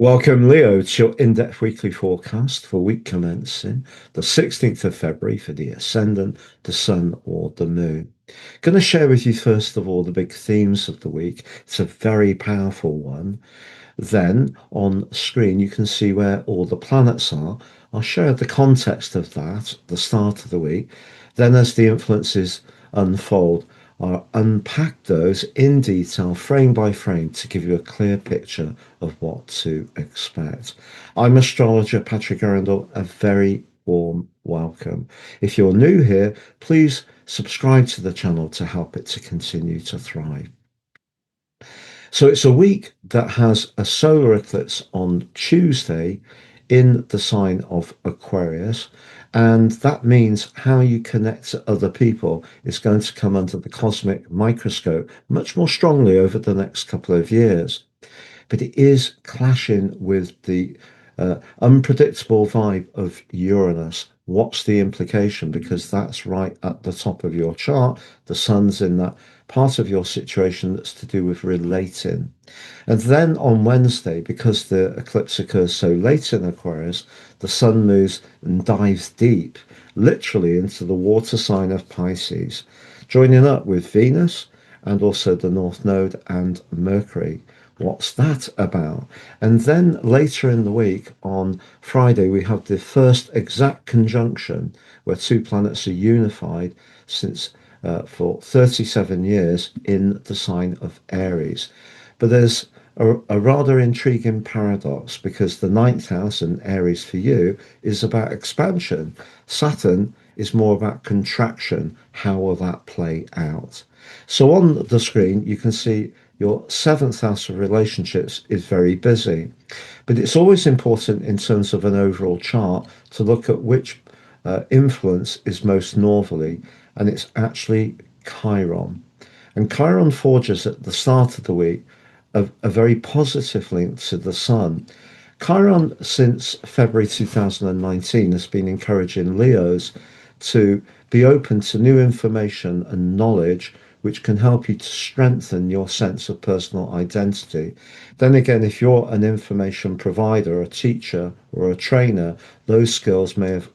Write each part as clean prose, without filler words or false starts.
Welcome, Leo, to your in-depth weekly forecast for week commencing the 16th of February for the Ascendant, the Sun, or the Moon. Going to share with you, first of all, the big themes of the week. It's a very powerful one. Then on screen, you can see where all the planets are. I'll share the context of that at the start of the week. Then, as the influences unfold, I'll unpack those in detail, frame by frame, to give you a clear picture of what to expect. I'm astrologer Patrick Arundel. A very warm welcome. If you're new here, please subscribe to the channel to help it to continue to thrive. So it's a week that has a solar eclipse on Tuesday in the sign of Aquarius. And that means how you connect to other people is going to come under the cosmic microscope much more strongly over the next couple of years. But it is clashing with the unpredictable vibe of Uranus. What's the implication? Because that's right at the top of your chart. The sun's in that part of your situation that's to do with relating. And then on Wednesday, because the eclipse occurs so late in Aquarius, the sun moves and dives deep, literally into the water sign of Pisces, joining up with Venus and also the North Node and Mercury. What's that about? And then later in the week, on Friday, we have the first exact conjunction where two planets are unified since for 37 years in the sign of Aries. But there's a rather intriguing paradox because the ninth house and Aries for you is about expansion. Saturn is more about contraction. How will that play out? So on the screen, you can see your seventh house of relationships is very busy. But it's always important in terms of an overall chart to look at which influence is most northerly, and it's actually Chiron. And Chiron forges at the start of the week a very positive link to the sun. Chiron, since February 2019, has been encouraging Leos to be open to new information and knowledge which can help you to strengthen your sense of personal identity. Then again, if you're an information provider, a teacher, or a trainer, those skills may have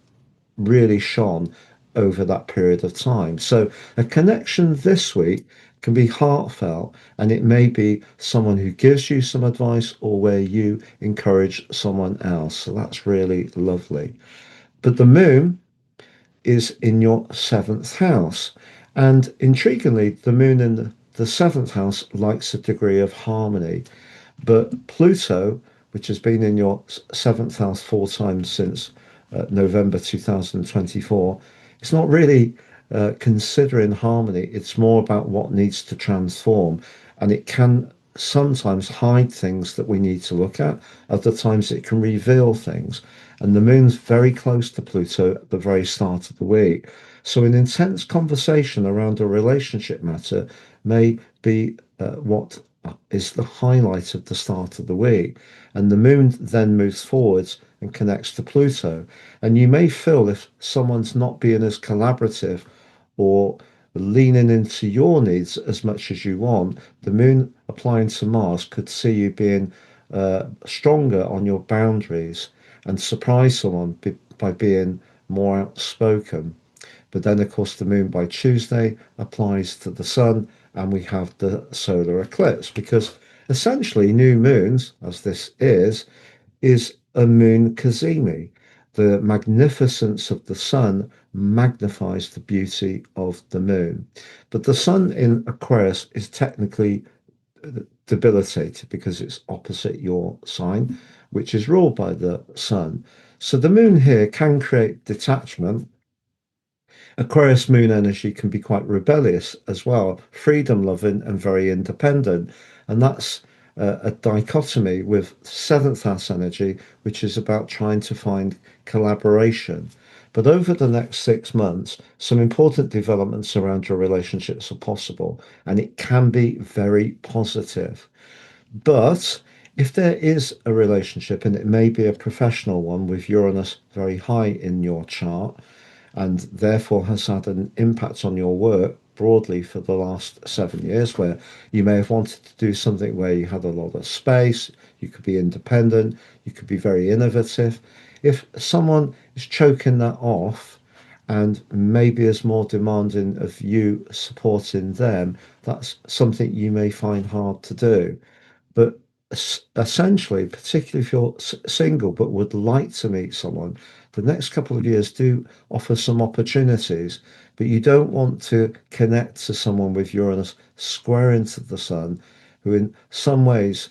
really shone over that period of time. So a connection this week can be heartfelt, and it may be someone who gives you some advice or where you encourage someone else. So that's really lovely. But the moon is in your seventh house. And intriguingly, the moon in the seventh house likes a degree of harmony. But Pluto, which has been in your seventh house 4 times since November 2024, it's not really considering harmony. It's more about what needs to transform. And it can sometimes hide things that we need to look at. Other times it can reveal things. And the moon's very close to Pluto at the very start of the week. So an intense conversation around a relationship matter may be what is the highlight of the start of the week. And the moon then moves forwards and connects to Pluto. And you may feel if someone's not being as collaborative or leaning into your needs as much as you want, the moon applying to Mars could see you being stronger on your boundaries and surprise someone by being more outspoken. But then, of course, the moon by Tuesday applies to the sun, and we have the solar eclipse because essentially new moons, as this is a moon cazimi. The magnificence of the sun magnifies the beauty of the moon. But the sun in Aquarius is technically debilitated because it's opposite your sign, which is ruled by the sun. So the moon here can create detachment. Aquarius moon energy can be quite rebellious as well, freedom loving and very independent. And that's a dichotomy with seventh house energy, which is about trying to find collaboration. But over the next 6 months, some important developments around your relationships are possible, and it can be very positive. But if there is a relationship, and it may be a professional one with Uranus very high in your chart, and therefore has had an impact on your work broadly for the last 7 years, where you may have wanted to do something where you had a lot of space, you could be independent, you could be very innovative. If someone is choking that off and maybe is more demanding of you supporting them, that's something you may find hard to do. But essentially, particularly if you're single but would like to meet someone, the next couple of years do offer some opportunities. But you don't want to connect to someone with Uranus square into the sun, who in some ways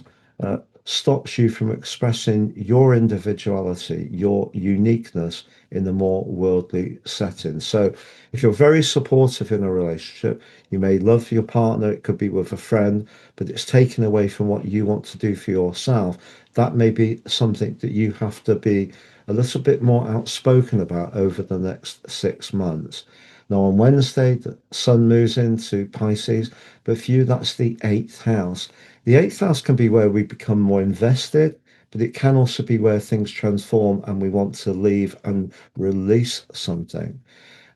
stops you from expressing your individuality, your uniqueness in a more worldly setting. So, if you're very supportive in a relationship, you may love your partner, it could be with a friend, but it's taken away from what you want to do for yourself. That may be something that you have to be a little bit more outspoken about over the next 6 months. Now, on Wednesday, the sun moves into Pisces, but for you, that's the eighth house. The eighth house can be where we become more invested, but it can also be where things transform and we want to leave and release something.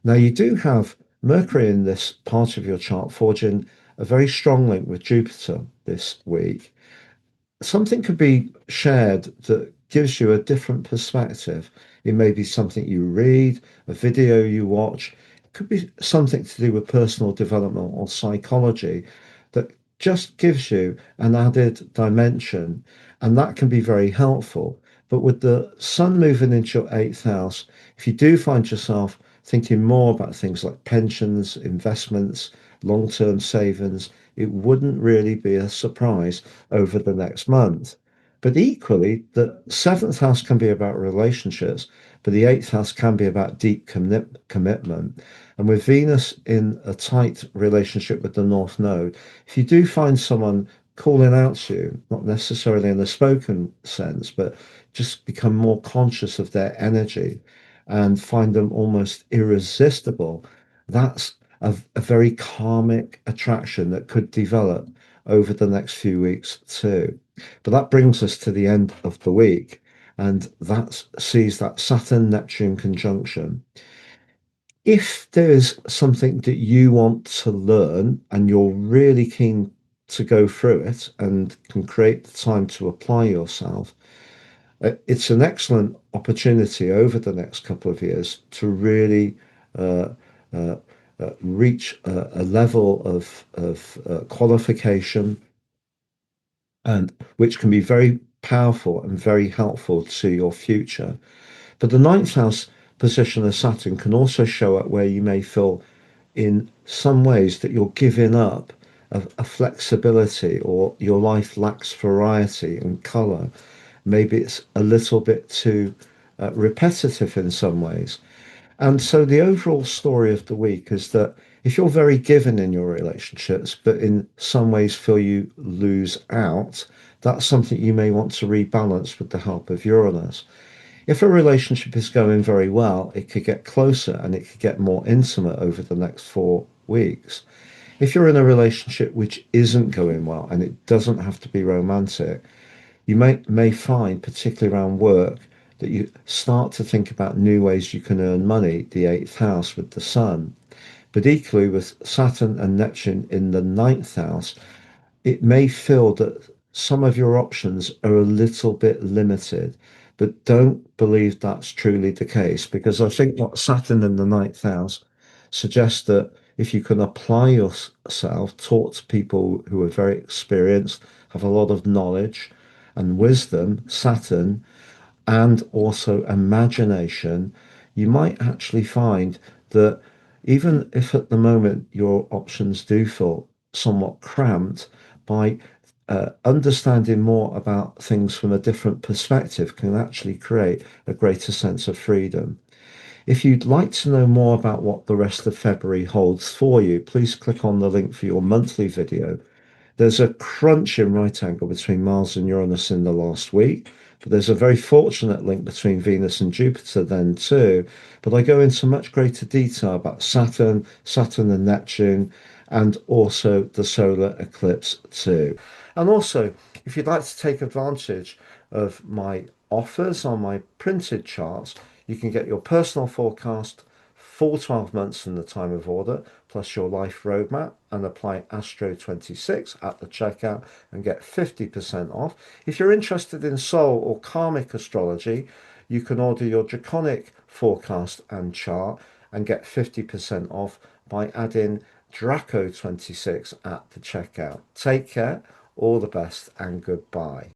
Now, you do have Mercury in this part of your chart forging a very strong link with Jupiter this week. Something could be shared that gives you a different perspective. It may be something you read, a video you watch. It could be something to do with personal development or psychology that just gives you an added dimension, and that can be very helpful. But with the sun moving into your eighth house, if you do find yourself thinking more about things like pensions, investments, long term savings, it wouldn't really be a surprise over the next month. But equally, the seventh house can be about relationships, but the eighth house can be about deep commitment. And with Venus in a tight relationship with the North Node, if you do find someone calling out to you, not necessarily in a spoken sense, but just become more conscious of their energy and find them almost irresistible, that's a very karmic attraction that could develop over the next few weeks too. But that brings us to the end of the week, and that sees that Saturn Neptune conjunction. If there is something that you want to learn and you're really keen to go through it and can create the time to apply yourself, it's an excellent opportunity over the next couple of years to really uh, uh, reach a level of qualification, and which can be very powerful and very helpful to your future. But the ninth house position of Saturn can also show up where you may feel in some ways that you're giving up a flexibility, or your life lacks variety and color. Maybe it's a little bit too repetitive in some ways. And so the overall story of the week is that if you're very given in your relationships, but in some ways feel you lose out, that's something you may want to rebalance with the help of Uranus. If a relationship is going very well, it could get closer and it could get more intimate over the next 4 weeks. If you're in a relationship which isn't going well, and it doesn't have to be romantic, you may find, particularly around work, that you start to think about new ways you can earn money, the eighth house with the sun. But equally, with Saturn and Neptune in the ninth house, it may feel that some of your options are a little bit limited, but don't believe that's truly the case, because I think what Saturn in the ninth house suggests that if you can apply yourself, talk to people who are very experienced, have a lot of knowledge and wisdom, Saturn, and also imagination, you might actually find that even if at the moment your options do feel somewhat cramped, by understanding more about things from a different perspective can actually create a greater sense of freedom. If you'd like to know more about what the rest of February holds for you, please click on the link for your monthly video. There's a crunching right angle between Mars and Uranus in the last week, but there's a very fortunate link between Venus and Jupiter then too. But I go into much greater detail about Saturn, Saturn and Neptune, and also the solar eclipse too. And also, if you'd like to take advantage of my offers on my printed charts, you can get your personal forecast full 12 months from the time of order, plus your life roadmap, and apply Astro 26 at the checkout and get 50% off. If you're interested in soul or karmic astrology, you can order your draconic forecast and chart and get 50% off by adding Draco 26 at the checkout. Take care, all the best, and goodbye.